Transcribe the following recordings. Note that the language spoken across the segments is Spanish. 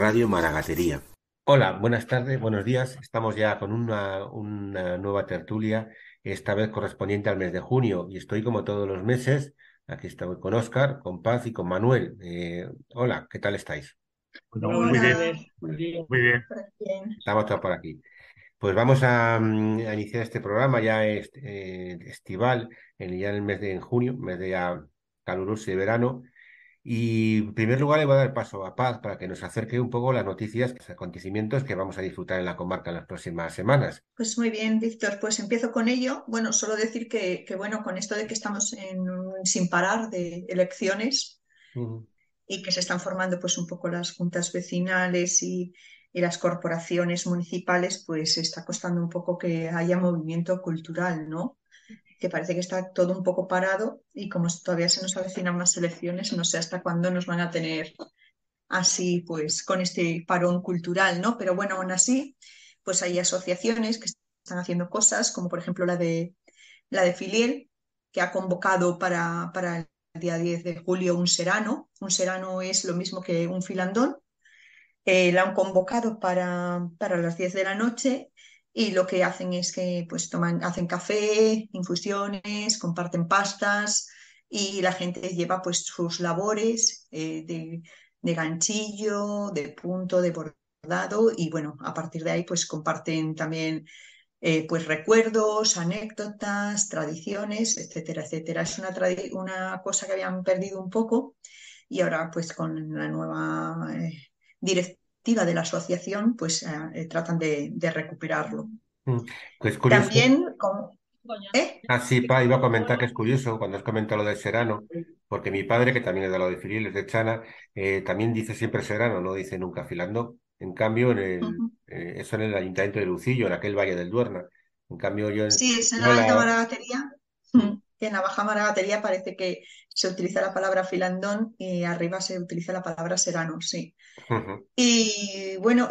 Radio Maragatería. Hola, buenas tardes, buenos días. Estamos ya con una nueva tertulia, esta vez correspondiente al mes de junio, y estoy como todos los meses. Aquí estoy con Óscar, con Paz y con Manuel. Hola, ¿qué tal estáis? Bueno, muy bien, Hola, muy bien. bien. Estamos todos por aquí. Pues vamos a iniciar este programa ya estival, ya en el mes de junio, mes de ya caluroso y de verano. Y en primer lugar le voy a dar paso a Paz para que nos acerque un poco las noticias, los acontecimientos que vamos a disfrutar en la comarca en las próximas semanas. Pues muy bien, Víctor, pues empiezo con ello. Bueno, solo decir que, bueno, con esto de que estamos en un sin parar de elecciones Ujú. y que se están formando pues un poco las juntas vecinales y las corporaciones municipales, pues está costando un poco que haya movimiento cultural, ¿no? Que parece que está todo un poco parado y como todavía se nos avecinan más elecciones, no sé hasta cuándo nos van a tener así pues con este parón cultural, ¿no? Pero bueno, aún así, pues hay asociaciones que están haciendo cosas, como por ejemplo la de Filiel, que ha convocado para el día 10 de julio un serano. Un serano es lo mismo que un filandón. La han convocado para las 10 de la noche y lo que hacen es que pues hacen café, infusiones, comparten pastas y la gente lleva pues sus labores de ganchillo, de punto, de bordado y bueno, a partir de ahí pues comparten también pues recuerdos, anécdotas, tradiciones, etcétera, etcétera. Es una cosa que habían perdido un poco y ahora pues con la nueva directiva de la asociación pues tratan de recuperarlo. Mm. Es curioso. También, ¿eh? Ah, sí, Pa, iba a comentar que es curioso cuando has comentado lo de Serano, porque mi padre, que también es de lo de Filiel, es de Chana, también dice siempre Serano, no dice nunca Filando. En cambio, eso en el Ayuntamiento de Lucillo, en aquel Valle del Duerna. En cambio, Sí, es en yo la Alta la... Maragatería, Mm. que en la Baja Maragatería parece que se utiliza la palabra filandón y arriba se utiliza la palabra serano, sí. Ujú. Y bueno,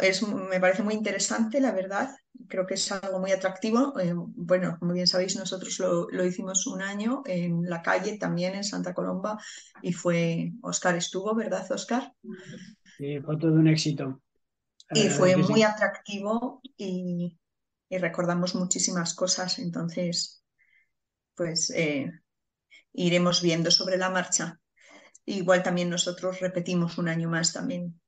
me parece muy interesante, la verdad. Creo que es algo muy atractivo. Bueno, como bien sabéis, nosotros lo hicimos un año en la calle, también en Santa Colomba, y Óscar estuvo, ¿verdad, Óscar? Sí, fue todo un éxito. La Y verdad es fue que muy sí. atractivo y recordamos muchísimas cosas. Entonces, pues iremos viendo sobre la marcha. Igual también nosotros repetimos un año más también.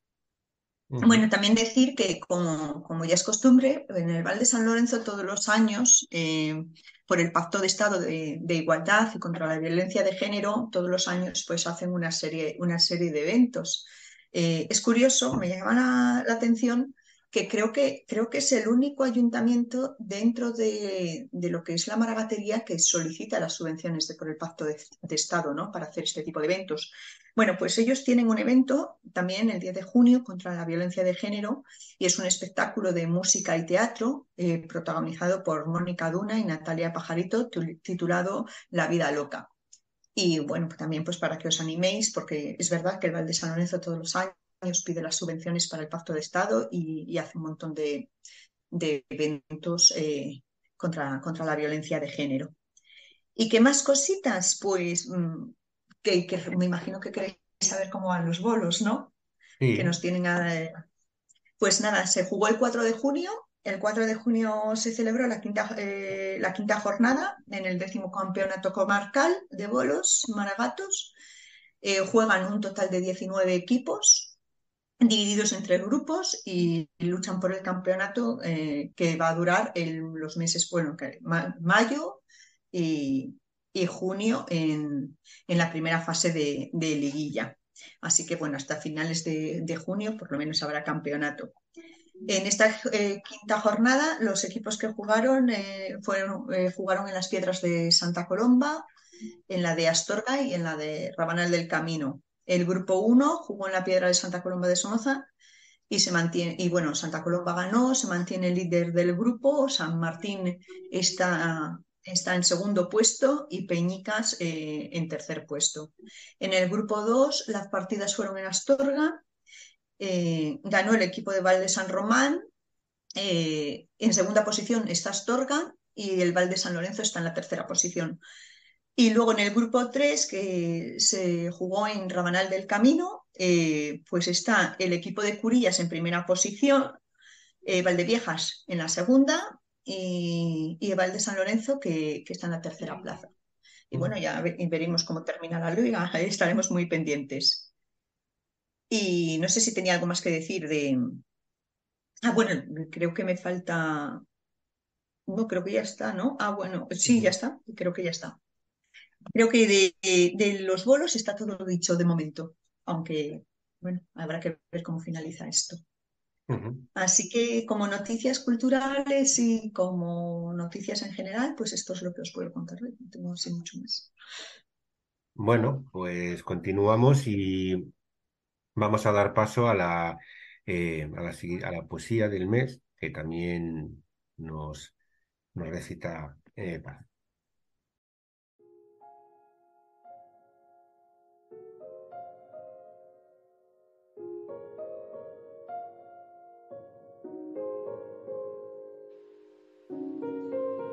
Ujú. Bueno, también decir que como ya es costumbre, en el Val de San Lorenzo todos los años, por el Pacto de Estado de Igualdad y contra la Violencia de Género, todos los años pues hacen una serie de eventos. Es curioso, me llama la atención que creo que es el único ayuntamiento dentro de lo que es la Maragatería que solicita las subvenciones por el Pacto de Estado, ¿no? Para hacer este tipo de eventos. Bueno, pues ellos tienen un evento también el 10 de junio contra la violencia de género y es un espectáculo de música y teatro protagonizado por Mónica Duna y Natalia Pajarito titulado La vida loca. Y bueno, pues también pues para que os animéis porque es verdad que el Val de San Lorenzo todos los años pide las subvenciones para el Pacto de Estado y hace un montón de eventos contra la violencia de género. ¿Y qué más cositas? Pues que me imagino que queréis saber cómo van los bolos, ¿no? Que Sí. nos tienen Pues nada, se jugó el 4 de junio. El 4 de junio se celebró la quinta jornada en el 10.º campeonato comarcal de bolos maragatos. Juegan un total de 19 equipos divididos en tres grupos y luchan por el campeonato que va a durar los meses, bueno, mayo y, y junio en la primera fase de liguilla. Así que bueno, hasta finales de junio por lo menos habrá campeonato. En esta quinta jornada, los equipos que jugaron en las Piedras de Santa Colomba, en la de Astorga y en la de Rabanal del Camino. El grupo uno jugó en la Piedra de Santa Colomba de Somoza y se mantiene, y bueno, Santa Colomba ganó, se mantiene líder del grupo, San Martín está en segundo puesto y Peñicas en tercer puesto. En el grupo 2 las partidas fueron en Astorga, ganó el equipo de Val de San Román, en segunda posición está Astorga y el Val de San Lorenzo está en la tercera posición. Y luego en el grupo 3 que se jugó en Rabanal del Camino, pues está el equipo de Curillas en primera posición, Valdeviejas en la segunda y Val de San Lorenzo que está en la tercera plaza. Y bueno, ya veremos cómo termina la liga, estaremos muy pendientes. Y no sé si tenía algo más que decir de... Ah, bueno, creo que me falta... No, creo que ya está, ¿no? Ah, bueno, sí, ya está, creo que ya está. Creo que de los bolos está todo dicho de momento, aunque, bueno, habrá que ver cómo finaliza esto. Así que como noticias culturales y como noticias en general, pues esto es lo que os puedo contar hoy. No tengo así mucho más. Bueno, pues continuamos y vamos a dar paso a la poesía del mes, que también nos recita Paz.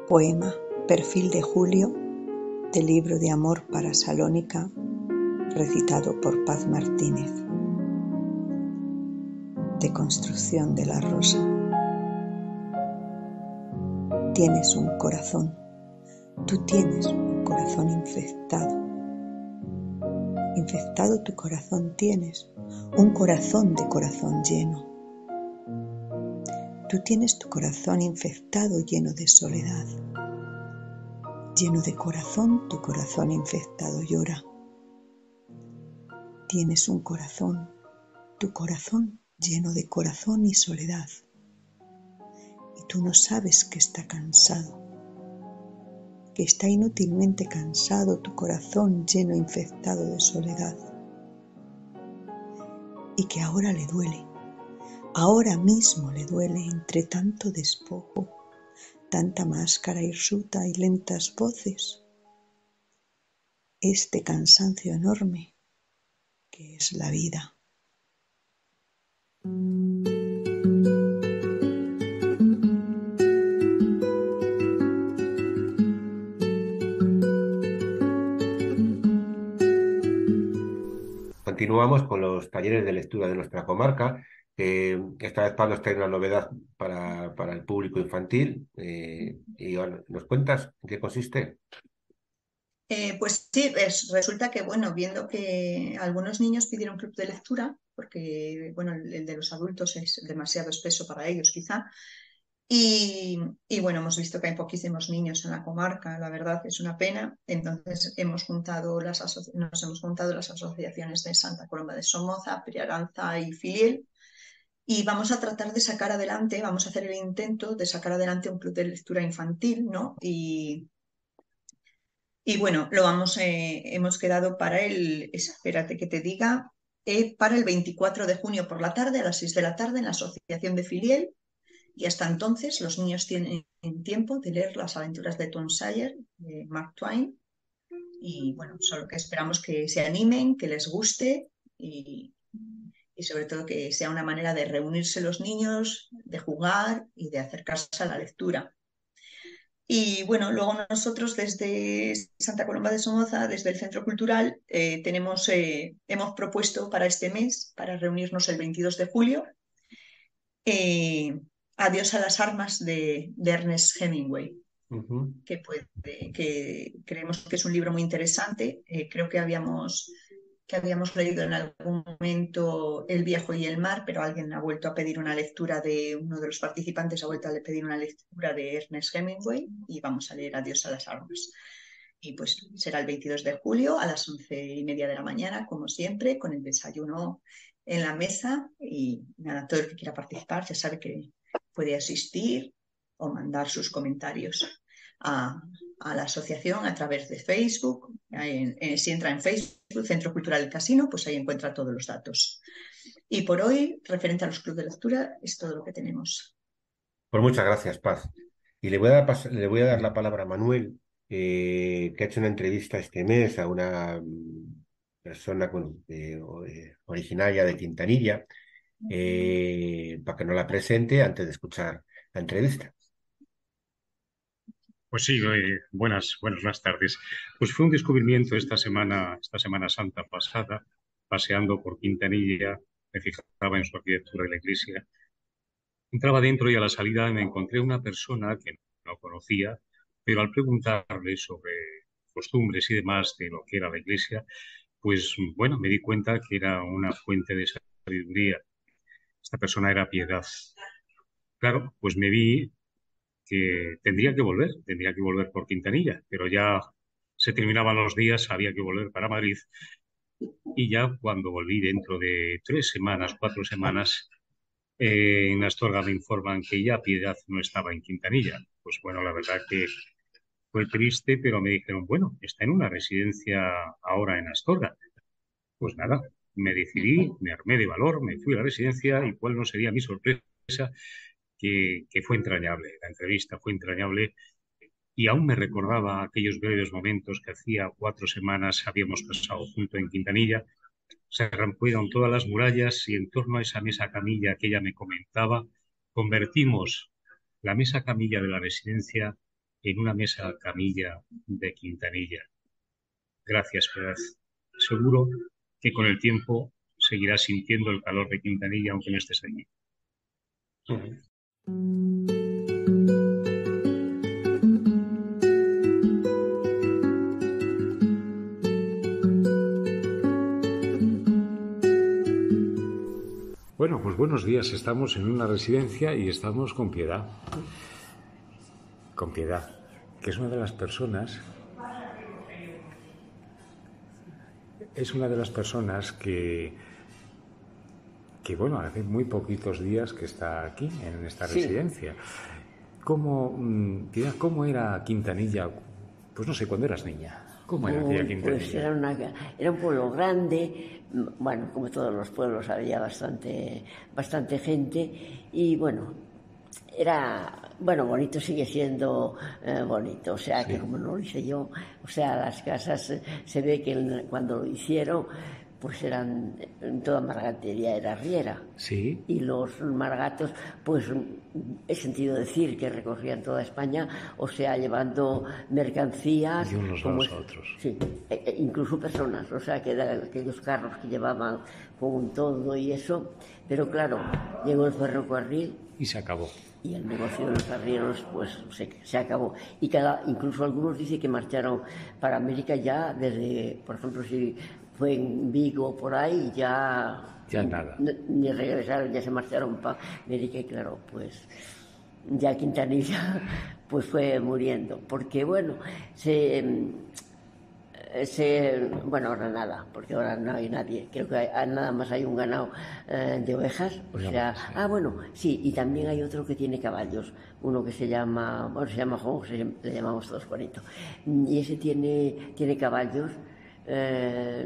Poema Perfil de Julio del libro de Amor para Salónica, recitado por Paz Martínez. Deconstrucción de la rosa. Tienes un corazón, tú tienes un corazón infectado. Infectado tu corazón tienes, un corazón de corazón lleno. Tú tienes tu corazón infectado lleno de soledad. Lleno de corazón, tu corazón infectado llora. Tienes un corazón, tu corazón lleno de corazón y soledad. Y tú no sabes que está cansado, que está inútilmente cansado tu corazón lleno infectado de soledad. Y que ahora le duele, ahora mismo le duele entre tanto despojo, tanta máscara hirsuta y lentas voces, este cansancio enorme que es la vida. Continuamos con los talleres de lectura de nuestra comarca. Esta vez Pablo nos trae una novedad para el público infantil. Y bueno, ¿nos cuentas en qué consiste? Pues sí, resulta que, bueno, viendo que algunos niños pidieron club de lectura, porque, bueno, el de los adultos es demasiado espeso para ellos, quizá, y bueno, hemos visto que hay poquísimos niños en la comarca, la verdad es una pena. Entonces nos hemos juntado las asociaciones de Santa Coloma de Somoza, Priaranza y Filiel, y vamos a tratar de sacar adelante, vamos a hacer el intento de sacar adelante un club de lectura infantil, ¿no? Y bueno, hemos quedado para espérate que te diga, para el 24 de junio por la tarde, a las 6 de la tarde, en la Asociación de Filiel. Y hasta entonces los niños tienen tiempo de leer Las aventuras de Tom Sawyer, de Mark Twain. Y bueno, solo que esperamos que se animen, que les guste y sobre todo que sea una manera de reunirse los niños, de jugar y de acercarse a la lectura. Y bueno, luego nosotros desde Santa Coloma de Somoza, desde el Centro Cultural, hemos propuesto para este mes, para reunirnos el 22 de julio, eh, Adiós a las armas de Ernest Hemingway, que creemos que es un libro muy interesante. Creo que habíamos leído en algún momento El viejo y el mar, pero alguien ha vuelto a pedir una lectura uno de los participantes ha vuelto a pedir una lectura de Ernest Hemingway y vamos a leer Adiós a las armas. Y pues será el 22 de julio a las 11:30 de la mañana, como siempre, con el desayuno en la mesa y nada, todo el que quiera participar ya sabe que puede asistir o mandar sus comentarios a la asociación a través de Facebook. Si entra en Facebook, Centro Cultural del Casino, pues ahí encuentra todos los datos. Y por hoy, referente a los clubes de lectura, es todo lo que tenemos. Pues muchas gracias, Paz. Y le voy a dar la palabra a Manuel, que ha hecho una entrevista este mes a una persona originaria de Quintanilla, para que nos la presente antes de escuchar la entrevista. Pues sí, buenas tardes. Pues fue un descubrimiento esta Semana Santa pasada, paseando por Quintanilla, me fijaba en su arquitectura y la iglesia. Entraba dentro y a la salida me encontré una persona que no conocía, pero al preguntarle sobre costumbres y demás de lo que era la iglesia, pues bueno, me di cuenta que era una fuente de sabiduría. Esta persona era Piedad. Claro, pues me vi que tendría que volver por Quintanilla, pero ya se terminaban los días, había que volver para Madrid. Y ya cuando volví dentro de 3 semanas, 4 semanas, en Astorga me informan que ya Piedad no estaba en Quintanilla. Pues bueno, la verdad que fue triste, pero me dijeron, bueno, está en una residencia ahora en Astorga. Pues nada, me decidí, me armé de valor, me fui a la residencia y cuál no sería mi sorpresa, que fue entrañable. La entrevista fue entrañable y aún me recordaba aquellos breves momentos que hacía 4 semanas habíamos pasado junto en Quintanilla. Se rompieron todas las murallas y en torno a esa mesa camilla que ella me comentaba, convertimos la mesa camilla de la residencia en una mesa camilla de Quintanilla. Gracias, Piedad. Seguro que con el tiempo seguirás sintiendo el calor de Quintanilla aunque no estés allí. Bueno, pues buenos días. Estamos en una residencia y estamos con Piedad. Con Piedad, que es una de las personas... que bueno, hace muy poquitos días que está aquí, en esta residencia. Piedad, ¿cómo era Quintanilla? Pues no sé, cuando eras niña. ¿Cómo era aquella Quintanilla? Pues era un pueblo grande, bueno, como todos los pueblos había bastante gente y bueno, bonito sigue siendo bonito, o sea que como no lo hice yo, o sea, las casas se ve que cuando lo hicieron pues eran, toda margatería era arriera. Sí. Y los margatos, pues he sentido decir que recorrían toda España, o sea, llevando mercancías. De unos lados a otros. Sí, incluso personas, o sea, que eran aquellos carros que llevaban con todo y eso. Pero claro, llegó el ferrocarril. Y se acabó. Y el negocio de los arrieros, pues se acabó. Y incluso algunos dicen que marcharon para América ya desde, por ejemplo, si fue en Vigo por ahí, ya nada. Ni regresaron, ya se marcharon para América y claro, pues ya Quintanilla pues fue muriendo. Porque bueno, bueno, ahora nada, porque ahora no hay nadie. Creo que nada más hay un ganado de ovejas. O sea, bueno, sí, y también hay otro que tiene caballos. Uno que se llama Juan, le llamamos todos Juanito. Y ese tiene caballos,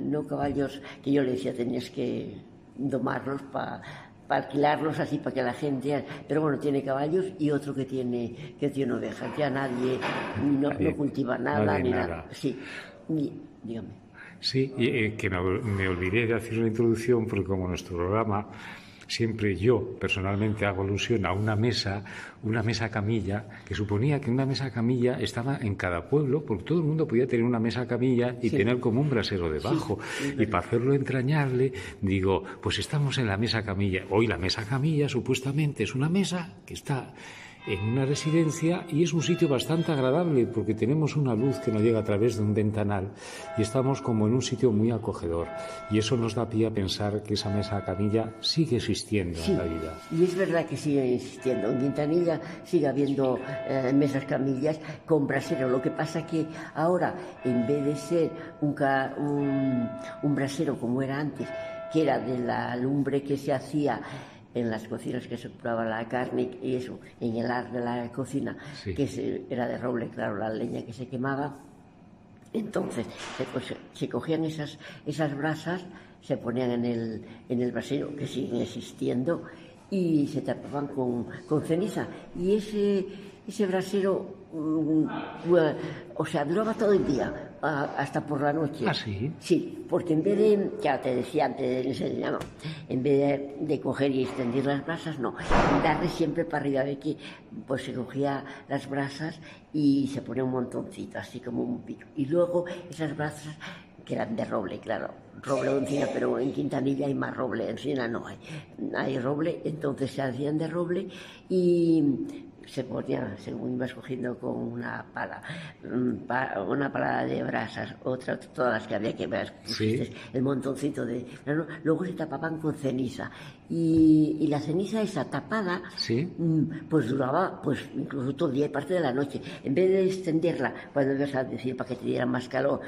no caballos que yo le decía, tenías que domarlos para alquilarlos así para que la gente... Pero bueno, tiene caballos y otro que tiene ovejas. Ya nadie no cultiva nada ni nada. Sí. Dígame. Sí, que me olvidé de hacer una introducción porque como nuestro programa siempre yo personalmente hago alusión a una mesa camilla, que suponía que una mesa camilla estaba en cada pueblo, porque todo el mundo podía tener una mesa camilla y tener como un brasero debajo. Sí, y para hacerlo entrañable, digo, pues estamos en la mesa camilla. Hoy la mesa camilla supuestamente es una mesa que está en una residencia y es un sitio bastante agradable porque tenemos una luz que nos llega a través de un ventanal y estamos como en un sitio muy acogedor y eso nos da pie a pensar que esa mesa camilla sigue existiendo en la vida. Y es verdad que sigue existiendo. En Quintanilla sigue habiendo mesas camillas con brasero. Lo que pasa que ahora, en vez de ser un brasero como era antes, que era de la lumbre que se hacía en las cocinas que se compraba la carne y eso, en el ar de la cocina, que era de roble, claro, la leña que se quemaba. Entonces se cogían esas brasas, se ponían en el brasero, que siguen existiendo, y se tapaban con ceniza. Y ese brasero, o sea, duraba todo el día, hasta por la noche. ¿Ah, sí? Sí, porque en vez de, ya te decía antes, en vez de coger y extender las brasas, no, darle siempre para arriba, de que pues se cogía las brasas y se ponía un montoncito, así como un pico. Y luego esas brasas que eran de roble, claro, roble o encina, pero en Quintanilla hay más roble, encina no hay roble, entonces se hacían de roble y se ponía, según ibas cogiendo con una pala de brasas, otra, todas las que había que ver, sí. El montoncito de... Luego se tapaban con ceniza y la ceniza esa tapada, ¿sí? Pues duraba pues incluso todo el día y parte de la noche. En vez de extenderla, cuando ibas a decir para que te diera más calor,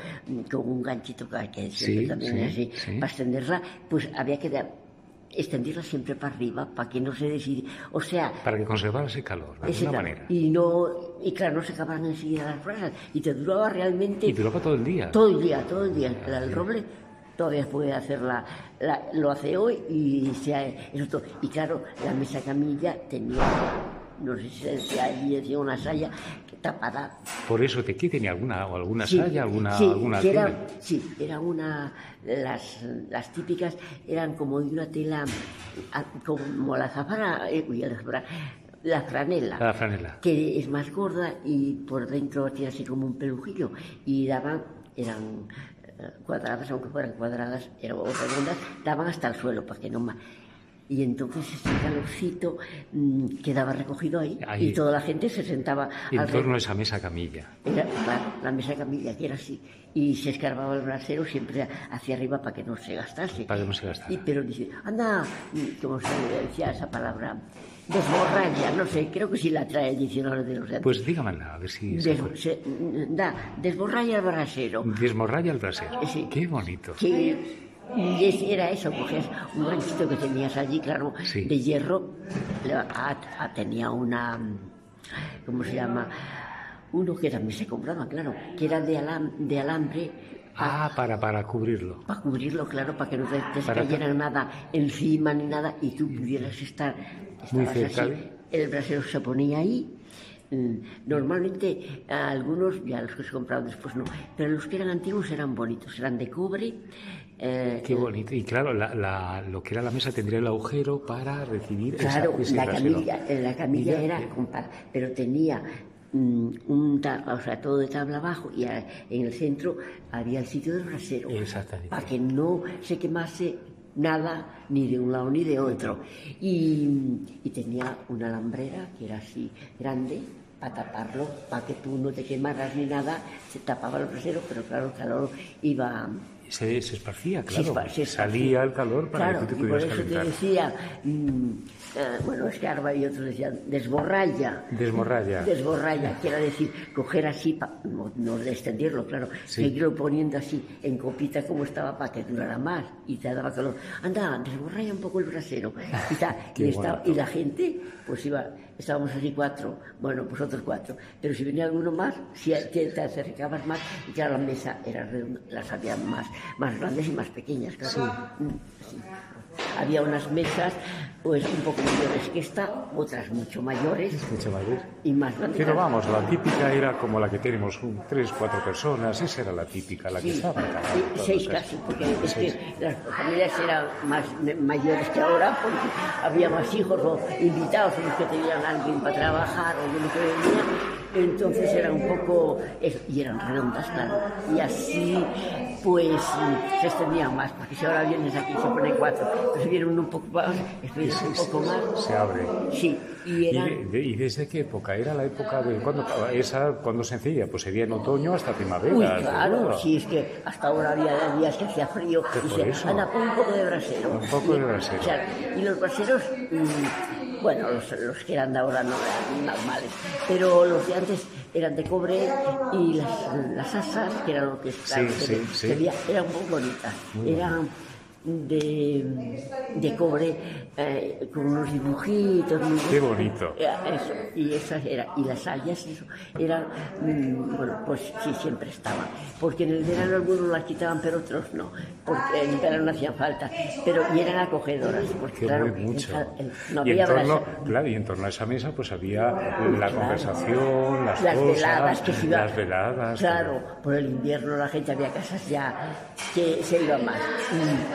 con un ganchito que siempre también es así, para extenderla, pues había que extenderla siempre para arriba, para que no se decide, o sea... Para que conservara ese calor, de alguna manera. Y claro, no se acababan enseguida las brasas, y te duraba realmente... Y duraba todo el día. Todo el día. El roble todavía puede hacer lo hace hoy, y eso todo. Y claro, la mesa camilla tenía, no sé si decía allí, decía una saya tapada. Por eso aquí tenía alguna saya, alguna era una... Las típicas eran como de una tela, como la zafara, la franela, que es más gorda y por dentro tiene así como un pelujillo, y eran cuadradas, aunque fueran cuadradas o redondas, daban hasta el suelo para que no más. Y entonces ese calorcito quedaba recogido ahí y toda la gente se sentaba en torno a esa mesa camilla. Era, claro, la mesa camilla, que era así. Y se escarbaba el brasero siempre hacia arriba para que no se gastase. Para que no se gastase. Pero dice, anda, ¿cómo se decía esa palabra? Desborralla, no sé, creo que sí la trae el diccionario de los de antes. Pues dígamela, a ver si... Desborralla el brasero. Desborralla el brasero. Sí. Qué bonito. Sí. Y era eso, cogías un ganchito que tenías allí, claro, de hierro, tenía una, ¿cómo se llama? Uno que también se compraba, claro, que era de alambre. Para cubrirlo. Para cubrirlo, claro, para que no te cayera nada encima ni nada, y tú pudieras estar muy cerca. Así, el brasero se ponía ahí. Normalmente algunos, ya los que se compraban después no, pero los que eran antiguos eran bonitos, eran de cobre. Qué bonito. Y claro, lo que era la mesa tendría el agujero para recibir ese la camilla ya, era pero tenía todo de tabla abajo, y en el centro había el sitio del brasero. Exactamente. Para que no se quemase nada ni de un lado ni de otro. Y tenía una alambrera que era así grande para taparlo, para que tú no te quemaras ni nada. Se tapaba el brasero, pero claro, el calor iba... Se esparcía, claro. Salía el calor para que tú te pudieras calentar. Por eso te decía, Escarba y otros decían desborralla. Desborralla, quiere decir coger así, no de extenderlo, claro, seguirlo poniendo así en copita como estaba para que durara más y te daba calor. Anda, desborralla un poco el brasero. Y la gente, pues estábamos así 4, bueno, pues otros 4, pero si venía alguno más, si te acercabas más, y claro, la mesa era redonda, las había más grandes y más pequeñas, claro. Sí. Había unas mesas pues un poco mayores que esta, otras mucho mayores y más grandes. Pero vamos, la típica era como la que tenemos, 3, 4 personas, esa era la típica, la que estaba en casa. 6 casi, porque es que las familias eran más mayores que ahora, porque había más hijos o invitados, o los que tenían a alguien para trabajar o de lo que venía. Entonces eran un poco y eran redondas, claro, y así pues se extendían más, porque si ahora vienes aquí se ponen 4, pero si vienen un poco más, un poco más, se abre. Sí. ¿Y desde qué época? ¿Era la época de cuando se encendía? Pues sería en otoño hasta primavera. Uy, claro, sí, es que hasta ahora había días que hacía frío y anda, pon un poco de brasero. Un poco de brasero. Y los braseros, bueno, los que eran de ahora no eran normales, pero los de antes eran de cobre, y las asas, que eran lo que eran muy bonitas, eran de cobre, con unos dibujitos. Qué bonito. Eso, y esas y las sayas, eso, eran, bueno, pues sí, siempre estaban, porque en el verano algunos las quitaban, pero otros no, porque en el verano no hacían falta, y eran acogedoras, porque claro, no había y en torno a esa mesa pues había la conversación, las veladas, las veladas. Claro, por el invierno la gente, había casas ya que se iba más.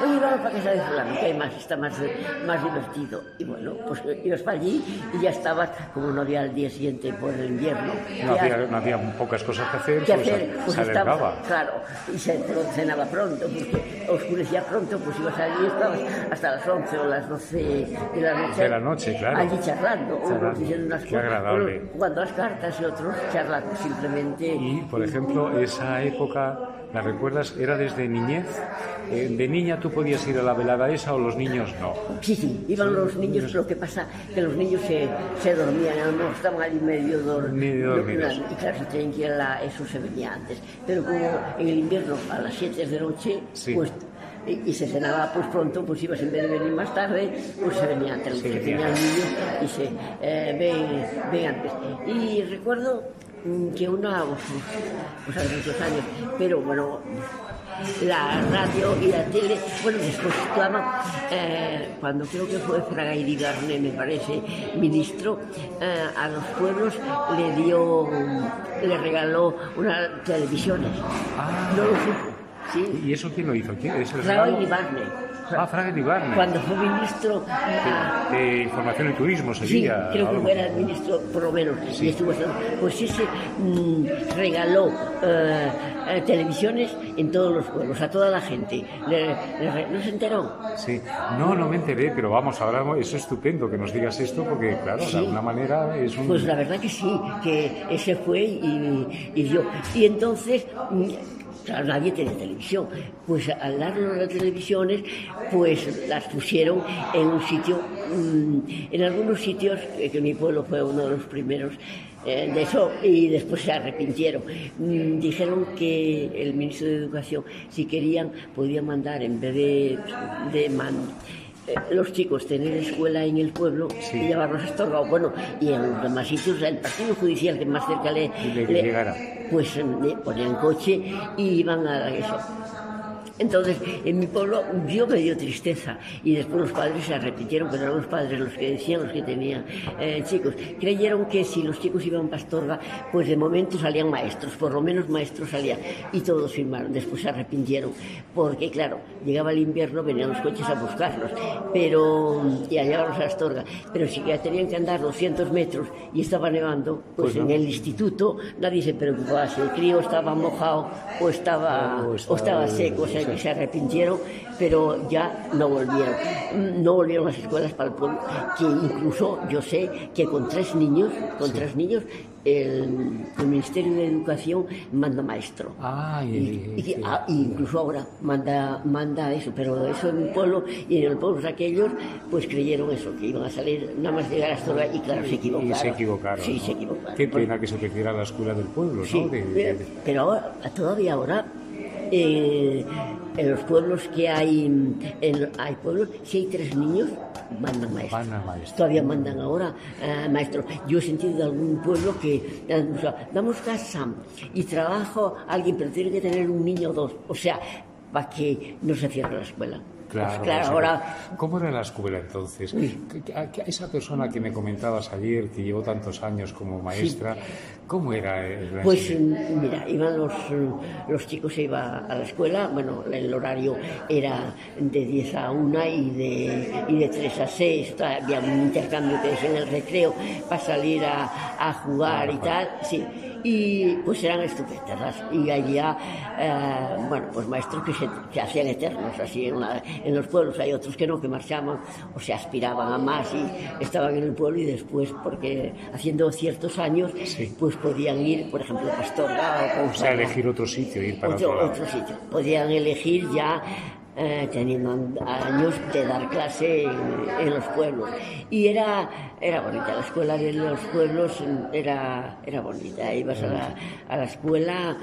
Oye, vamos para casa de fulano, que además está más divertido. Y bueno, pues ibas para allí y ya estabas, como no había al día siguiente por el invierno. No había pocas cosas que hacer, pues se alargaba. Claro, y se cenaba pronto, porque oscurecía pronto, pues ibas allí y estabas hasta las 11 o las 12 de la noche, claro. Allí charlando, unos diciendo unas cosas, agradable. Jugando las cartas y otros charlando simplemente. Y, por ejemplo, esa época, ¿la recuerdas? ¿Era desde niñez? ¿De niña tú podías ir a la velada esa o los niños no? Sí, iban los niños, lo que pasa que los niños se dormían, a lo mejor estaban allí medio dormidos. Y claro, si tenían que ir eso se venía antes. Pero como en el invierno a las 7 de la noche, pues... Y se cenaba pues pronto, pues ibas en vez de venir más tarde, pues se venía antes, se venían niños y se ven antes. Y recuerdo que pues hace muchos años, pero bueno, la radio y la tele, bueno, después cuando creo que fue Fraga Iribarne, me parece, ministro, a los pueblos le regaló unas televisiones. No lo supo. Sí. ¿Y eso quién lo hizo? Fraga Iribarne. Fraga Iribarne. Cuando fue ministro de Información y Turismo sería. Sí, creo que era el ministro, por lo menos. Sí. Y estuvo, pues ese regaló televisiones en todos los pueblos, a toda la gente. ¿No se enteró? Sí, no me enteré, pero vamos, ahora es estupendo que nos digas esto porque, claro, sí. De alguna manera es un... Pues la verdad que sí, que ese fue y dio. Y entonces... Claro, nadie tenía televisión, pues al darnos las televisiones, pues las pusieron en un sitio, en algunos sitios, que mi pueblo fue uno de los primeros de eso, y después se arrepintieron. Dijeron que el ministro de Educación, si querían, podían mandar, en vez de los chicos tener escuela en el pueblo, sí, y llevarlos a Astorga, bueno, y en los demás sitios el partido judicial que más cerca le llegara, pues ponían coche y iban a eso. Entonces, en mi pueblo me dio tristeza y después los padres se arrepintieron, pero eran los padres los que decían, los que tenían chicos. Creyeron que si los chicos iban para Astorga, pues de momento salían maestros, por lo menos maestros salían, y todos firmaron. Después se arrepintieron, porque claro, llegaba el invierno, venían los coches a buscarlos, y a llevarlos a Astorga, pero si ya tenían que andar 200 metros y estaba nevando, pues no. En el instituto nadie se preocupaba si el crío estaba mojado o estaba seco, o sea, que se arrepintieron, pero ya no volvieron las escuelas para el pueblo, que incluso yo sé que con tres niños el Ministerio de Educación manda maestro. Incluso ahora manda eso, pero eso en mi pueblo, y en el pueblo aquellos pues creyeron eso, que iban a salir nada más llegar a Astorga, y claro, se equivocaron. Sí, se equivocaron. Qué pena que se perdiera la escuela del pueblo, ¿no? Sí, pero ahora, todavía ahora, en los pueblos que hay pueblos, si hay 3 niños, mandan maestros. Todavía mandan ahora maestros. Yo he sentido de algún pueblo que damos casa y trabajo a alguien, pero tiene que tener un niño o 2, o sea, para que no se cierre la escuela. Claro, pues claro, ahora... ¿Cómo era la escuela entonces? Esa persona que me comentabas ayer, que llevó tantos años como maestra, sí, ¿cómo era? Pues mira, iban los chicos, se iban a la escuela, bueno, el horario era de 10 a 1 y de 3 a 6, había un intercambio que decía en el recreo para salir a jugar y tal, sí. Y pues eran estupendas, y allá, bueno, pues maestros que se hacían eternos, así en los pueblos. Hay otros que no, que marchaban o se aspiraban a más y estaban en el pueblo, y después, porque haciendo ciertos años, sí, pues podían ir, por ejemplo, a Astorga o sea, elegir otro sitio, ir para otro sitio. Podían elegir ya teniendo años de dar clase en los pueblos, y era bonita la escuela de los pueblos, era bonita. Ibas a la escuela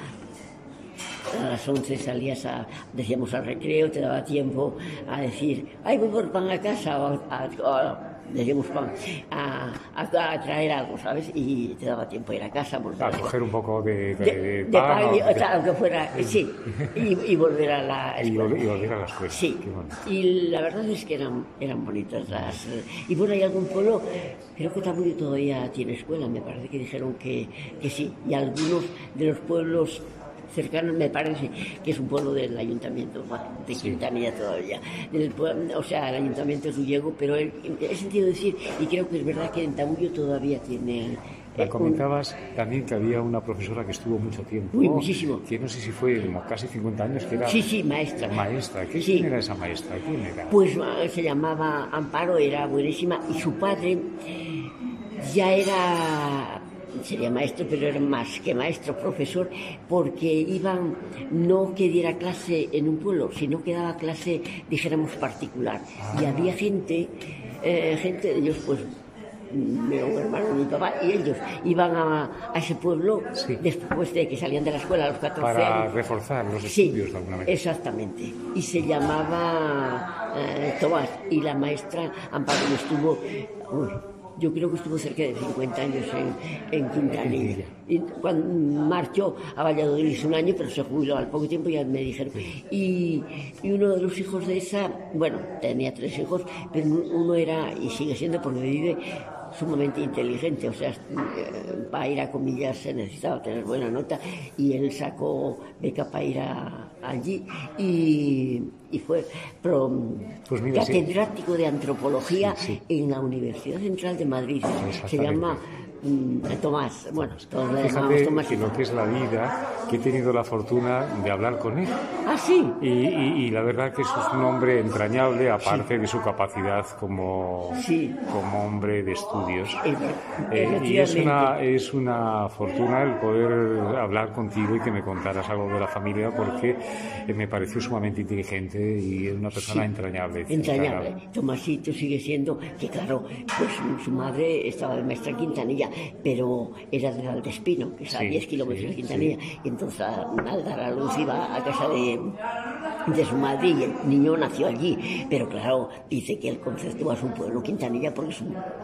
a las 11, salías decíamos al recreo, te daba tiempo a decir, ay, voy por pan a casa, decíamos pan, a traer algo, ¿sabes? Y te daba tiempo a ir a casa, volver a coger un poco de pan, aunque fuera, sí, y volver a la escuela. Y volver a la escuela. Sí, y la verdad es que eran bonitas las... Y bueno, hay algún pueblo, creo que Tamudio todavía tiene escuela, me parece que dijeron que sí, y algunos de los pueblos cercano, me parece que es un pueblo del ayuntamiento de Quintanilla todavía, o sea, el ayuntamiento es Ullego, pero he sentido decir, y creo que es verdad que en Taullo todavía tiene... Me comentabas también que había una profesora que estuvo mucho tiempo, muchísimo, que no sé si fue como casi 50 años, que era... Sí, maestra. Maestra, ¿quién era esa maestra? ¿Quién era? Pues se llamaba Amparo, era buenísima, y su padre ya era... sería maestro, pero era más que maestro, profesor, porque no que diera clase en un pueblo, sino que daba clase, dijéramos, particular. Y había gente de ellos, pues, mi hermano, mi papá, y ellos iban a ese pueblo después de que salían de la escuela a los 14 años. Para reforzar los estudios de alguna manera. Exactamente. Y se llamaba Tomás, y la maestra Amparo estuvo... yo creo que estuvo cerca de 50 años en Quintanilla. Y cuando marchó a Valladolid hizo un año, pero se jubiló al poco tiempo, ya me dijeron. Y uno de los hijos de esa, bueno, tenía 3 hijos, pero uno era, y sigue siendo porque vive, sumamente inteligente, o sea, para ir a comillas se necesitaba tener buena nota, y él sacó beca para ir allí y fue pues mira, catedrático de antropología en la Universidad Central de Madrid. Se llama Tomás. Bueno, todos le llamamos Tomás. Que lo que es la vida, que he tenido la fortuna de hablar con él. Ah, sí. Y la verdad que es un hombre entrañable, aparte de su capacidad como hombre de estudios. Y es una fortuna el poder hablar contigo y que me contaras algo de la familia, porque me pareció sumamente inteligente y es una persona entrañable. Entrañable. Tomasito sigue siendo, que claro, pues su madre estaba de maestra en Quintanilla, pero era de Valdespino, que es a 10 kilómetros de Quintanilla, y entonces al dar a luz iba a casa de su madre, y el niño nació allí, pero claro, dice que el concepto a su pueblo Quintanilla porque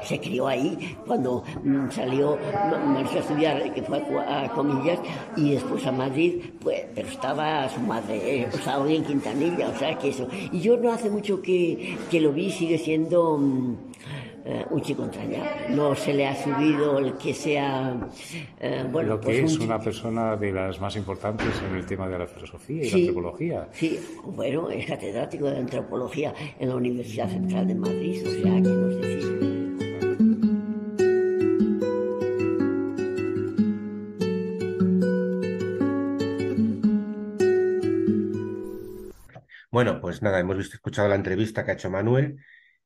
se crió ahí. Cuando salió, marchó a estudiar, que fue a comillas, y después a Madrid, pues, pero estaba su madre, estaba hoy en Quintanilla, o sea que eso. Y yo no hace mucho que lo vi, sigue siendo un chico entrañable. No se le ha subido el que sea... bueno, lo que pues es una persona de las más importantes en el tema de la filosofía y la antropología. Sí, bueno, es catedrático de antropología en la Universidad Central de Madrid, o sea, que nos decís. Bueno, pues nada, hemos escuchado la entrevista que ha hecho Manuel,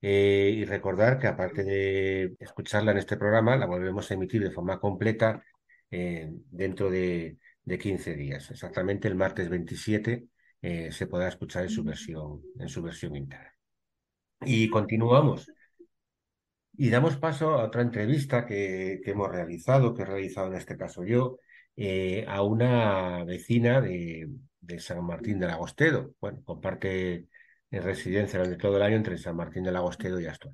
y recordar que aparte de escucharla en este programa, la volvemos a emitir de forma completa dentro de 15 días. Exactamente el martes 27 se podrá escuchar en su versión íntegra. Y continuamos. Y damos paso a otra entrevista que hemos realizado, que he realizado en este caso yo, a una vecina de San Martín del Agostedo. Bueno, comparte residencia durante todo el año entre San Martín del Agostedo y Astor.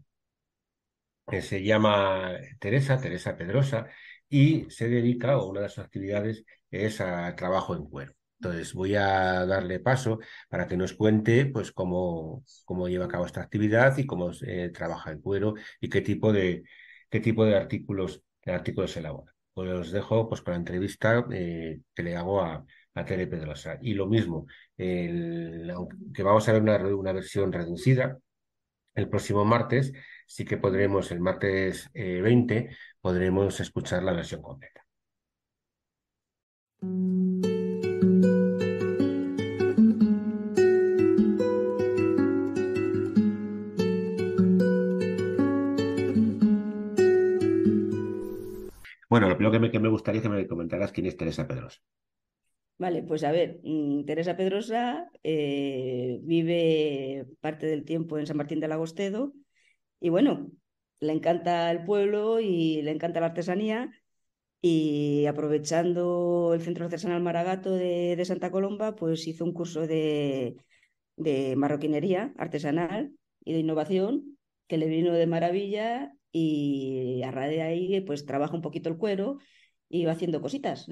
Se llama Teresa Pedrosa, y se dedica, o una de sus actividades es a trabajo en cuero. Entonces voy a darle paso para que nos cuente pues cómo lleva a cabo esta actividad y cómo trabaja el cuero y qué tipo de artículos elabora. Pues os dejo pues con la entrevista que le hago a Tere Pedrosa. Y lo mismo, que vamos a ver una versión reducida el próximo martes, sí que podremos, el martes 20, podremos escuchar la versión completa. Bueno, lo primero que me gustaría que me comentaras quién es Teresa Pedrosa. Vale, pues a ver, Teresa Pedrosa vive parte del tiempo en San Martín del Agostedo y bueno, le encanta el pueblo y le encanta la artesanía, y aprovechando el Centro Artesanal Maragato de Santa Colomba, pues hizo un curso de marroquinería artesanal y de innovación que le vino de maravilla, y a raíz de ahí pues trabaja un poquito el cuero y va haciendo cositas,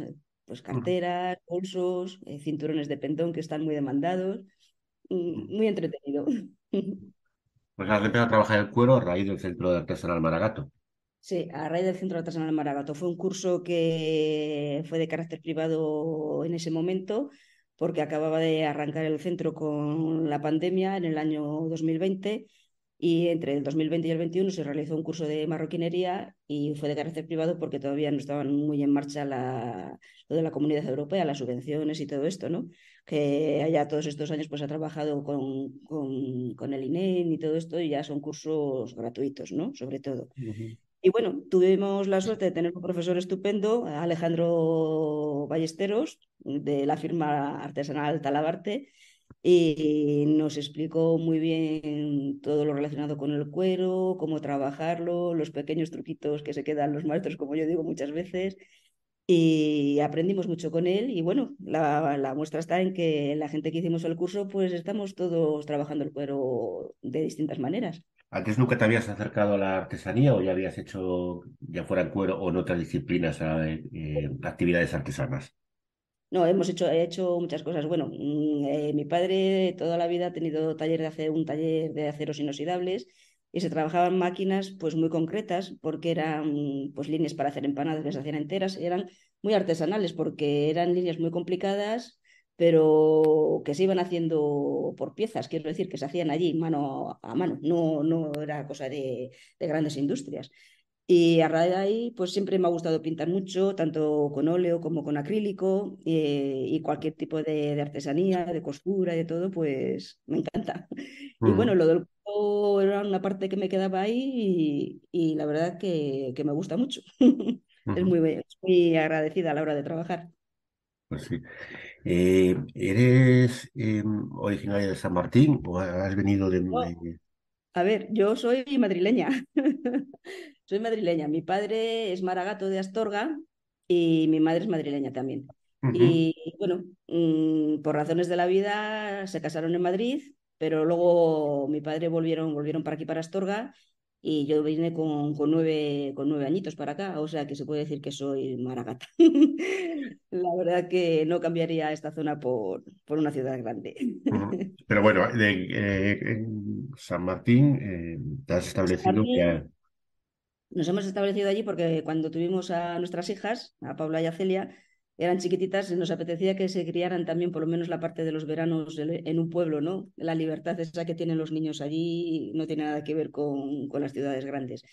pues carteras, bolsos, cinturones de pentón que están muy demandados, muy entretenido. Pues has empezado a trabajar el cuero a raíz del Centro de Artesanal Maragato. Sí, a raíz del Centro Artesanal Maragato. Fue un curso que fue de carácter privado en ese momento, porque acababa de arrancar el centro con la pandemia en el año 2020 y entre el 2020 y el 21 se realizó un curso de marroquinería y fue de carácter privado porque todavía no estaban muy en marcha lo de la Comunidad Europea, las subvenciones y todo esto, ¿no? Que allá todos estos años pues ha trabajado con el INEM y todo esto y ya son cursos gratuitos, ¿no? Sobre todo. Ujú. Y bueno, tuvimos la suerte de tener un profesor estupendo, Alejandro Ballesteros, de la firma artesanal Talabarte, y nos explicó muy bien todo lo relacionado con el cuero, cómo trabajarlo, los pequeños truquitos que se quedan los maestros, como yo digo muchas veces, y aprendimos mucho con él. Y bueno, la muestra está en que la gente que hicimos el curso, pues estamos todos trabajando el cuero de distintas maneras. ¿Antes nunca te habías acercado a la artesanía o ya habías hecho, ya fuera en cuero o en otras disciplinas, actividades artesanas? No, he hecho muchas cosas. Bueno, mi padre toda la vida ha tenido un taller de aceros inoxidables y se trabajaban máquinas pues muy concretas porque eran pues líneas para hacer empanadas, las hacían enteras, eran muy artesanales porque eran líneas muy complicadas, pero que se iban haciendo por piezas, quiero decir, que se hacían allí mano a mano, no era cosa de grandes industrias. Y a raíz de ahí, pues siempre me ha gustado pintar mucho, tanto con óleo como con acrílico, y cualquier tipo de artesanía, de costura, de todo, pues me encanta. Y bueno, Ujú, lo del cuero era una parte que me quedaba ahí y la verdad que me gusta mucho. ujú. Es muy agradecida a la hora de trabajar. Pues sí. ¿Eres originaria de San Martín o has venido de... No, a ver, yo soy madrileña. Soy madrileña. Mi padre es maragato de Astorga y mi madre es madrileña también. Ujú, Y bueno, por razones de la vida se casaron en Madrid, pero luego mi padre volvieron para aquí, para Astorga, y yo vine con 9 añitos para acá, o sea que se puede decir que soy maragata. La verdad que no cambiaría esta zona por una ciudad grande. ujú. Pero bueno, en San Martín te has San establecido Martín, ya. nos hemos establecido allí porque cuando tuvimos a nuestras hijas, a Paula y a Celia, eran chiquititas y nos apetecía que se criaran también por lo menos la parte de los veranos en un pueblo, ¿no? La libertad esa que tienen los niños allí no tiene nada que ver con las ciudades grandes.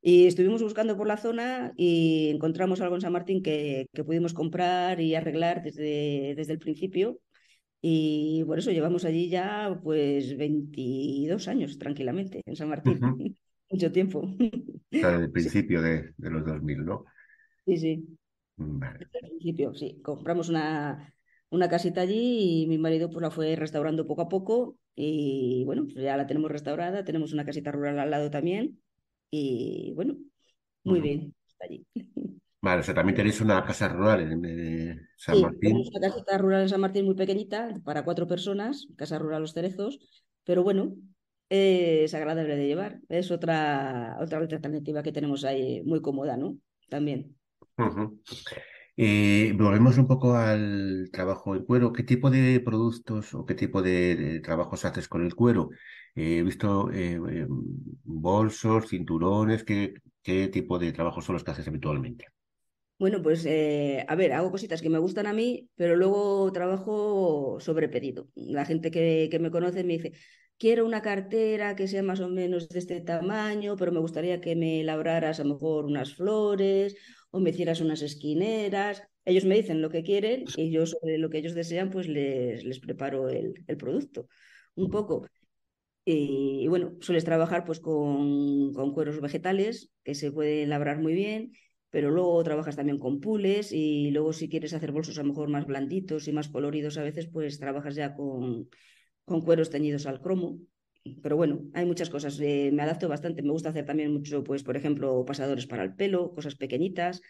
Y estuvimos buscando por la zona y encontramos algo en San Martín que pudimos comprar y arreglar desde el principio. Y por eso llevamos allí ya pues 22 años tranquilamente en San Martín. Ujú. Mucho tiempo. O sea, desde el Sí, principio de los 2000, ¿no? sí, sí. Vale. Desde el principio, sí. Compramos una casita allí y mi marido pues la fue restaurando poco a poco y bueno, pues ya la tenemos restaurada, tenemos una casita rural al lado también y bueno, muy Ujú. bien, está allí. Vale, o sea, también tenéis una casa rural en San Sí, tenemos Martín. una casita rural en San Martín muy pequeñita para 4 personas, casa rural Los Cerezos, pero bueno, es agradable de llevar. Es otra alternativa que tenemos ahí muy cómoda, ¿no? También. Ujú. Volvemos un poco al trabajo del cuero. ¿Qué tipo de productos o qué tipo de trabajos haces con el cuero? He visto bolsos, cinturones. ¿Qué tipo de trabajos son los que haces habitualmente? Bueno, pues a ver, hago cositas que me gustan a mí, pero luego trabajo sobre pedido. La gente que me conoce me dice, quiero una cartera que sea más o menos de este tamaño, pero me gustaría que me labraras a lo mejor unas flores o me hicieras unas esquineras. Ellos me dicen lo que quieren y yo sobre lo que ellos desean, pues les preparo el producto un poco. Y bueno, sueles trabajar pues con cueros vegetales que se pueden labrar muy bien, pero luego trabajas también con pules y luego si quieres hacer bolsos a lo mejor más blanditos y más coloridos a veces, pues trabajas ya con cueros teñidos al cromo. Pero bueno, hay muchas cosas. Me adapto bastante. Me gusta hacer también mucho, pues por ejemplo, pasadores para el pelo, cosas pequeñitas,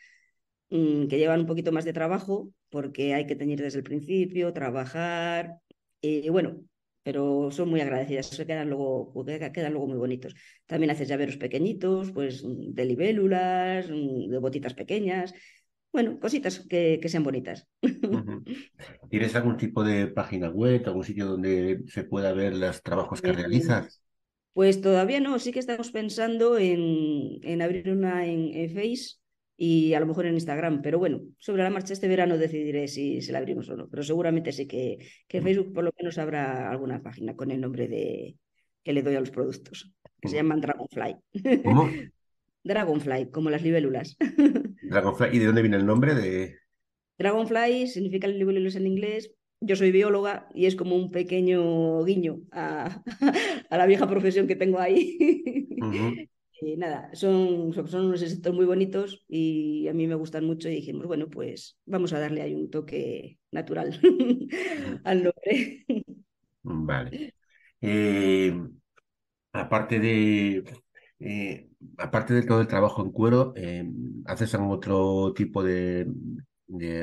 que llevan un poquito más de trabajo porque hay que teñir desde el principio, trabajar. Y bueno, pero son muy agradecidas, quedan luego muy bonitos. También haces llaveros pequeñitos, pues de libélulas, de botitas pequeñas, bueno, cositas que sean bonitas. Ujú. ¿Tienes algún tipo de página web, algún sitio donde se pueda ver los trabajos que Eh, realizas? Pues todavía no, sí que estamos pensando en abrir una en Face y a lo mejor en Instagram, pero bueno, sobre la marcha este verano decidiré si la abrimos o no, pero seguramente sí que Facebook por lo menos habrá alguna página con el nombre de que le doy a los productos, que se llaman Dragonfly. ¿Cómo? Dragonfly, como las libélulas. Dragonfly. ¿Y de dónde viene el nombre de...? Dragonfly significa libélulas en inglés. Yo soy bióloga y es como un pequeño guiño a la vieja profesión que tengo ahí. Ujú. Y nada, son unos insectos muy bonitos y a mí me gustan mucho y dijimos, bueno, pues vamos a darle ahí un toque natural Ujú. al nombre. Vale. Eh, aparte de, aparte de todo el trabajo en cuero, ¿haces algún otro tipo de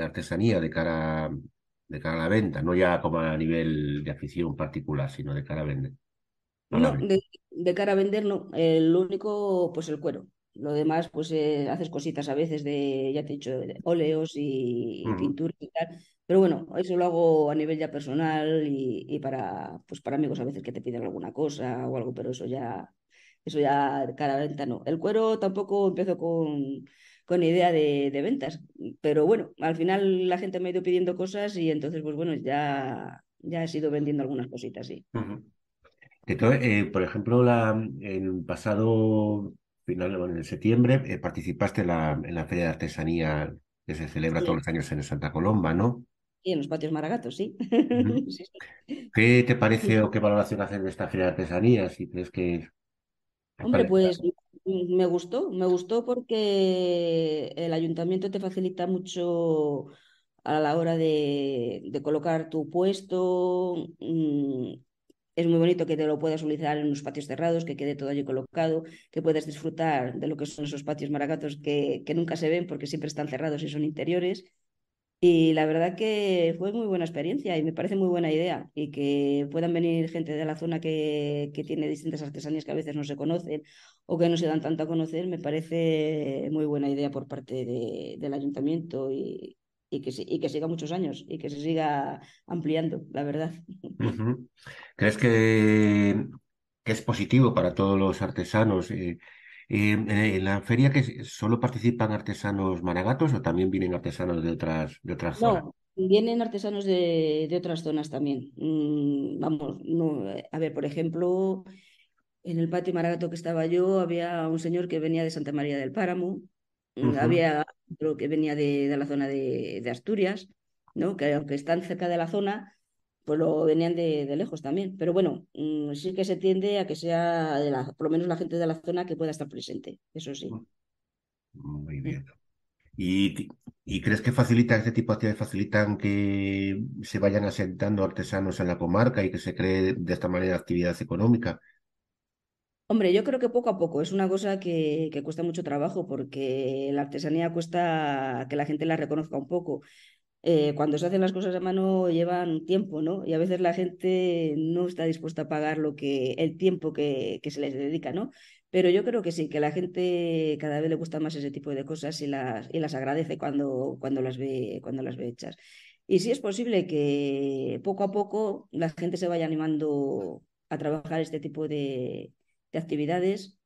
artesanía de cara a la venta? No ya como a nivel de afición particular, sino de cara a vender. A la No, venta. de cara a vender no. El único, pues el cuero. Lo demás, pues haces cositas a veces de, ya te he dicho, de óleos y Ujú, pinturas y tal. Pero bueno, eso lo hago a nivel ya personal y pues para amigos a veces que te piden alguna cosa o algo, pero eso ya de cara a venta no. El cuero tampoco empezó con idea de ventas, pero bueno, al final la gente me ha ido pidiendo cosas y entonces, pues bueno, ya he ido vendiendo algunas cositas, sí. ujú. Por ejemplo, en el pasado final, bueno, en septiembre, participaste en la Feria de Artesanía que se celebra todos Sí, los años en Santa Colomba, ¿no? y en los patios Maragatos, sí. Ujú. Sí, sí. ¿Qué te parece o qué valoración haces de esta Feria de Artesanía? Si crees que... Hombre, pues me gustó porque el ayuntamiento te facilita mucho a la hora de colocar tu puesto. Es muy bonito que te lo puedas utilizar en los patios cerrados, que quede todo allí colocado, que puedas disfrutar de lo que son esos patios maragatos que nunca se ven porque siempre están cerrados y son interiores. Y la verdad que fue muy buena experiencia y me parece muy buena idea y que puedan venir gente de la zona que tiene distintas artesanías que a veces no se conocen o que no se dan tanto a conocer, me parece muy buena idea por parte del ayuntamiento y que siga muchos años y que se siga ampliando, la verdad. Ujú. ¿Crees que es positivo para todos los artesanos? En la feria que solo participan artesanos maragatos o también vienen artesanos de otras zonas. No, vienen artesanos de otras zonas también. Vamos, no, a ver, por ejemplo, en el patio Maragato que estaba yo, había un señor que venía de Santa María del Páramo, Ujú, había otro que venía de la zona de Asturias, ¿no? Que aunque están cerca de la zona, pues lo venían de lejos también. Pero bueno, sí que se tiende a que sea por lo menos la gente de la zona que pueda estar presente, eso sí. muy Mm. bien. ¿Y, y crees que facilita este tipo de actividades, facilitan que se vayan asentando artesanos en la comarca y que se cree de esta manera actividad económica? Hombre, yo creo que poco a poco es una cosa que cuesta mucho trabajo porque la artesanía cuesta que la gente la reconozca un poco. Cuando se hacen las cosas a mano llevan tiempo, ¿no? Y a veces la gente no está dispuesta a pagar el tiempo que se les dedica, ¿no? Pero yo creo que sí, que la gente cada vez le gusta más ese tipo de cosas y las agradece cuando las ve hechas. Y sí es posible que poco a poco la gente se vaya animando a trabajar este tipo de actividades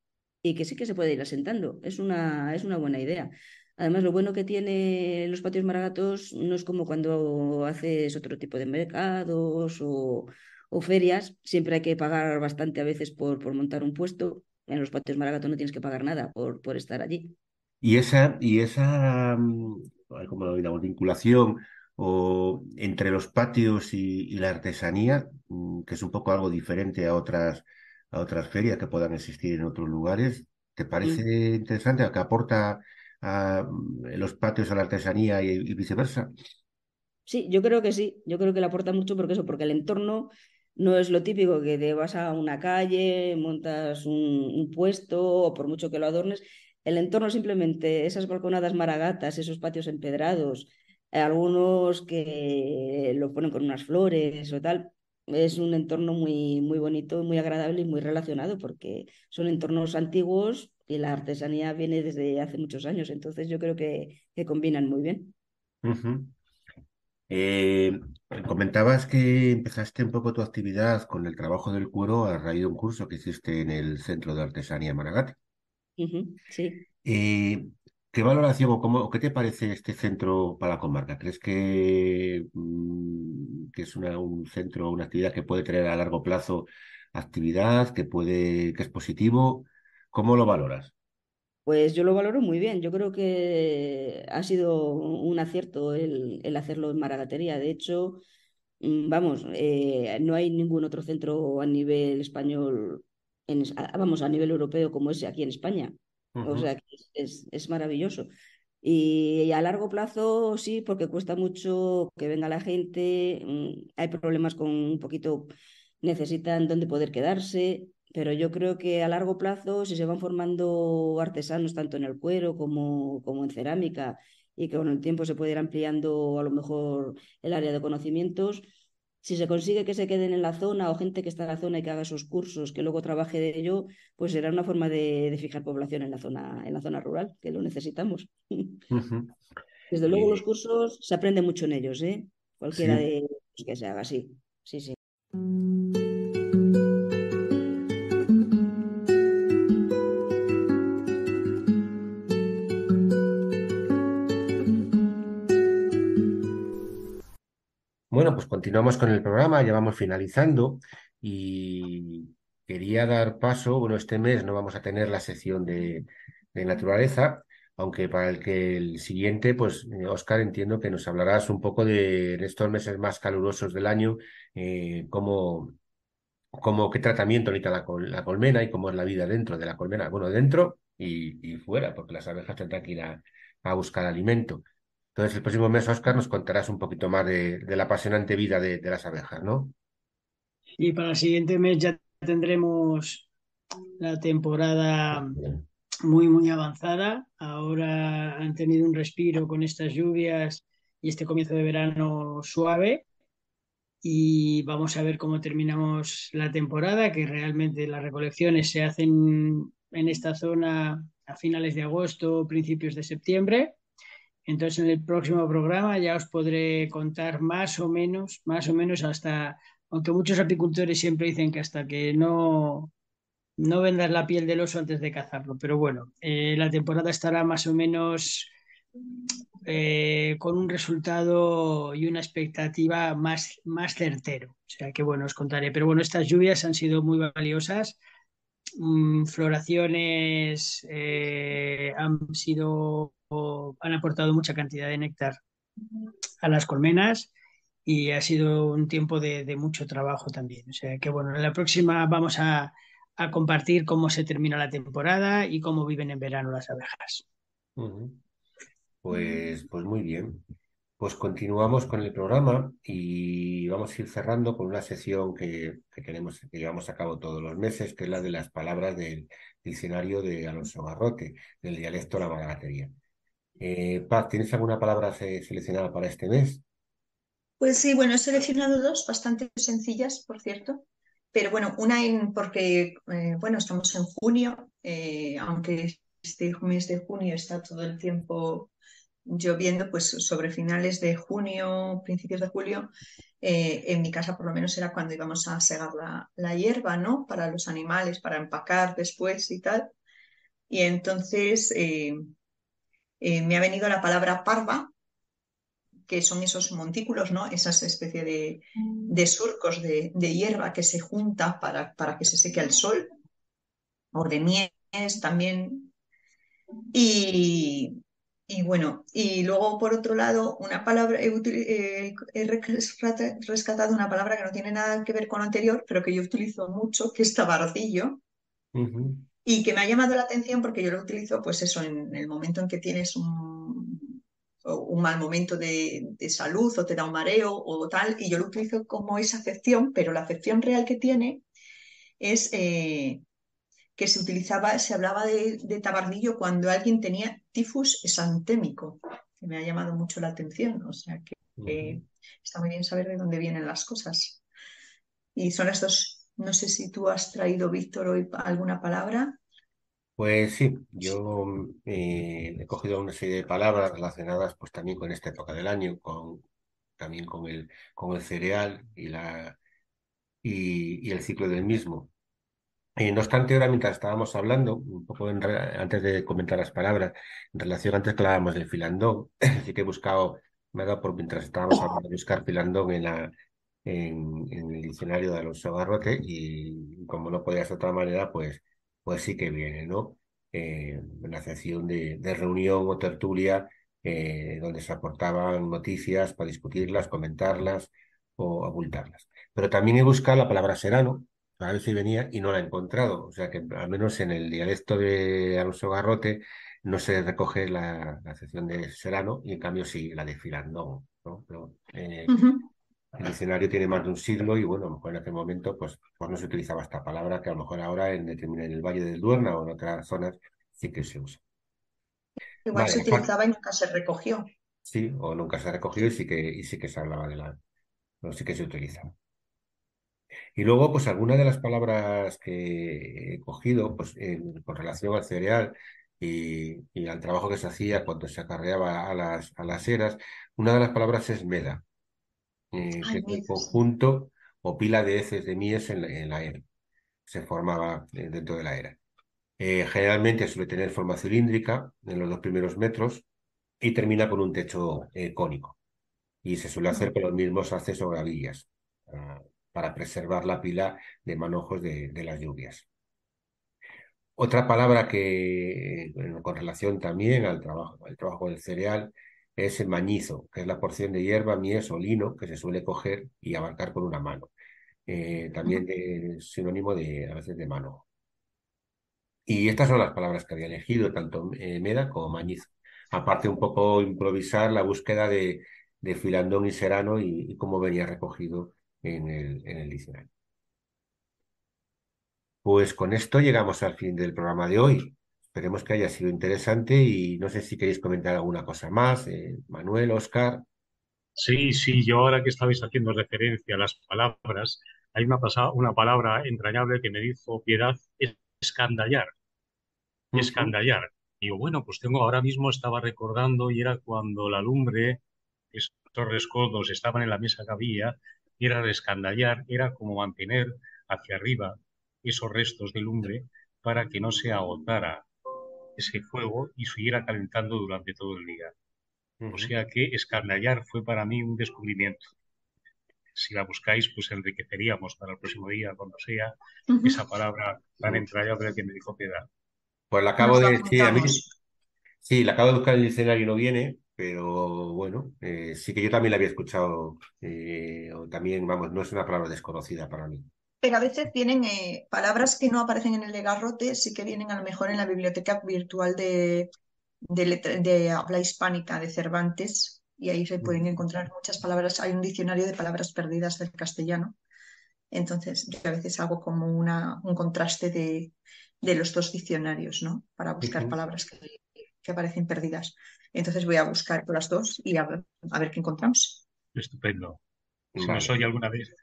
y que sí que se puede ir asentando. Es una buena idea. Además, lo bueno que tiene los patios maragatos no es como cuando haces otro tipo de mercados o ferias. Siempre hay que pagar bastante a veces por montar un puesto. En los patios maragatos no tienes que pagar nada por estar allí. Ay, ¿cómo lo diríamos? Vinculación o entre los patios y la artesanía, que es un poco algo diferente a otras ferias que puedan existir en otros lugares, ¿te Mm. parece interesante? ¿A qué aporta los patios a la artesanía y viceversa? Sí, yo creo que sí. Yo creo que le aporta mucho porque eso, porque el entorno no es lo típico que te vas a una calle, montas un puesto o por mucho que lo adornes. El entorno simplemente, esas balconadas maragatas, esos patios empedrados, algunos que lo ponen con unas flores o tal. Es un entorno muy, muy bonito, muy agradable y muy relacionado porque son entornos antiguos y la artesanía viene desde hace muchos años. Entonces yo creo que combinan muy bien. Ujú. Eh, Comentabas que empezaste un poco tu actividad con el trabajo del cuero a raíz de un curso que hiciste en el Centro de Artesanía Maragate. Sí. Eh, ¿Qué valoración o qué te parece este centro para la comarca? ¿Crees que es un centro, una actividad que puede tener a largo plazo actividad, que es positivo? ¿Cómo lo valoras? Pues yo lo valoro muy bien. Yo creo que ha sido un acierto el hacerlo en Maragatería. De hecho, vamos, no hay ningún otro centro a nivel español, vamos, a nivel europeo como es aquí en España. O Ujú, sea, que es maravilloso. Y a largo plazo, sí, porque cuesta mucho que venga la gente, hay problemas con un poquito, necesitan dónde poder quedarse, pero yo creo que a largo plazo, si se van formando artesanos tanto en el cuero como en cerámica, y que con el tiempo se puede ir ampliando a lo mejor el área de conocimientos, si se consigue que se queden en la zona o gente que está en la zona y que haga esos cursos, que luego trabaje de ello, pues será una forma de fijar población en la zona rural, que lo necesitamos. ujú. Desde luego los cursos se aprende mucho en ellos, ¿eh? Cualquiera Sí. de ellos que se haga, sí. Sí, sí. Bueno, pues continuamos con el programa, ya vamos finalizando y quería dar paso, bueno, este mes no vamos a tener la sección de naturaleza, aunque para el siguiente, pues Óscar, entiendo que nos hablarás un poco de en estos meses más calurosos del año, qué tratamiento necesita la colmena y cómo es la vida dentro de la colmena, bueno, dentro y fuera, porque las abejas tendrán que ir a buscar alimento. Entonces, el próximo mes, Óscar, nos contarás un poquito más de la apasionante vida de las abejas, ¿no? Y para el siguiente mes ya tendremos la temporada muy avanzada. Ahora han tenido un respiro con estas lluvias y este comienzo de verano suave. Y vamos a ver cómo terminamos la temporada, que realmente las recolecciones se hacen en esta zona a finales de agosto, principios de septiembre. Entonces, en el próximo programa ya os podré contar más o menos hasta, aunque muchos apicultores siempre dicen que hasta que no vendas la piel del oso antes de cazarlo. Pero bueno, la temporada estará más o menos con un resultado y una expectativa más certero. O sea que bueno, os contaré. Pero bueno, estas lluvias han sido muy valiosas. Floraciones han aportado mucha cantidad de néctar a las colmenas y ha sido un tiempo de mucho trabajo también. O sea que bueno, en la próxima vamos a compartir cómo se termina la temporada y cómo viven en verano las abejas. Ujú. Pues muy bien. Pues continuamos con el programa y vamos a ir cerrando con una sesión que llevamos a cabo todos los meses, que es la de las palabras del diccionario de Alonso Garrote, del dialecto La Maragatería. Paz, ¿tienes alguna palabra seleccionada para este mes? Pues sí, bueno, he seleccionado dos bastante sencillas, por cierto, pero bueno, porque, bueno, estamos en junio, aunque este mes de junio está todo el tiempo lloviendo, pues sobre finales de junio, principios de julio, en mi casa por lo menos era cuando íbamos a segar la hierba, ¿no? Para los animales, para empacar después y tal. Y entonces me ha venido la palabra parva, que son esos montículos, ¿no? Esas especie de surcos de hierba que se junta para que se seque al sol, o de mies también. Y, y bueno, y luego por otro lado, una palabra, he rescatado una palabra que no tiene nada que ver con lo anterior, pero que yo utilizo mucho, que es tabardillo, Ujú, y que me ha llamado la atención porque yo lo utilizo, pues eso, en el momento en que tienes un mal momento de salud o te da un mareo o tal, y yo lo utilizo como esa acepción, pero la acepción real que tiene es que se hablaba de tabardillo cuando alguien tenía tifus exantémico, que me ha llamado mucho la atención, o sea que ujú. está muy bien saber de dónde vienen las cosas. Y son estos, no sé si tú has traído, Víctor, hoy alguna palabra. Pues sí, yo he cogido una serie de palabras relacionadas pues también con esta época del año, también con el cereal y el ciclo del mismo. No obstante, ahora mientras estábamos hablando, un poco antes de comentar las palabras, en relación antes que hablábamos del filandón, sí que he buscado, me ha dado por mientras estábamos hablando de buscar filandón en el diccionario de Alonso Garrote y como no podía ser de otra manera, pues sí que viene, ¿no? Una sección de reunión o tertulia donde se aportaban noticias para discutirlas, comentarlas o abultarlas. Pero también he buscado la palabra serano a ver si venía y no la he encontrado. O sea que al menos en el dialecto de Alonso Garrote no se recoge la sección de serano y en cambio sí la de filandón, ¿no? Pero, el diccionario tiene más de un siglo y bueno, a lo mejor en aquel momento pues no se utilizaba esta palabra que a lo mejor ahora en el Valle del Duerna o en otras zonas sí que se usa. Igual se Vale, utilizaba y nunca se recogió. sí, o nunca se ha recogido y sí que se hablaba no, sí que se utiliza. Y luego, pues algunas de las palabras que he cogido, pues con relación al cereal y al trabajo que se hacía cuando se acarreaba a las eras, una de las palabras es meda, que Ay, es el mira, sí. conjunto o pila de heces de mies en la era. Se formaba dentro de la era. Generalmente suele tener forma cilíndrica en los 2 primeros metros y termina con un techo cónico. Y se suele hacer con los mismos haces o gravillas para preservar la pila de manojos de las lluvias. Otra palabra que, bueno, con relación también al trabajo del cereal, es el mañizo, que es la porción de hierba, mies o lino que se suele coger y abarcar con una mano. También es sinónimo a veces de mano. Y estas son las palabras que había elegido, tanto meda como mañizo. Aparte, un poco improvisar la búsqueda de filandón y serano y cómo venía recogido en el diccionario. Pues con esto llegamos al fin del programa de hoy. Esperemos que haya sido interesante y no sé si queréis comentar alguna cosa más. Manuel, Oscar. Sí, sí, yo ahora que estabais haciendo referencia a las palabras, hay una palabra entrañable que me dijo Piedad, escandallar, Ujú, escandallar. Digo, bueno, pues ahora mismo estaba recordando y era cuando la lumbre, esos rescoldos estaban en la mesa que había, y era de escandallar, era como mantener hacia arriba esos restos de lumbre para que no se agotara ese fuego y siguiera calentando durante todo el día. O ujú. sea que escandallar fue para mí un descubrimiento. Si la buscáis, pues enriqueceríamos para el próximo día, cuando sea, esa palabra tan entrañable que me dijo Piedad. Pues la acabo Nos lo de decir a mí. apuntamos. Sí, la acabo de buscar en el diccionario y no viene, pero bueno, sí que yo también la había escuchado. O también, vamos, no es una palabra desconocida para mí. Pero a veces vienen palabras que no aparecen en el de Garrote, sí que vienen a lo mejor en la biblioteca virtual de habla hispánica de Cervantes, y ahí se pueden Ujú, encontrar muchas palabras. Hay un diccionario de palabras perdidas del castellano. Entonces, yo a veces hago como un contraste de los dos diccionarios, ¿no? Para buscar ujú. palabras que aparecen perdidas. Entonces voy a buscar por las dos y a ver qué encontramos. Estupendo. Si nos Vale. oye alguna vez,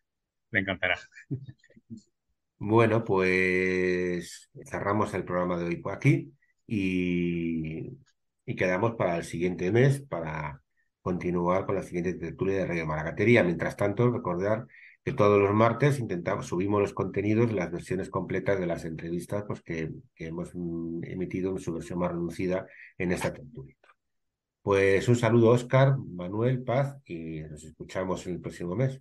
me encantará. Bueno, pues cerramos el programa de hoy por aquí y quedamos para el siguiente mes para continuar con la siguiente tertulia de Radio Maragatería. Mientras tanto, recordar que todos los martes subimos los contenidos, las versiones completas de las entrevistas pues, que hemos emitido en su versión más reducida en esta tertulia. Pues un saludo, Óscar, Manuel, Paz, y nos escuchamos en el próximo mes.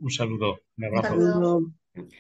Un saludo, un Un abrazo. saludo. Saludo.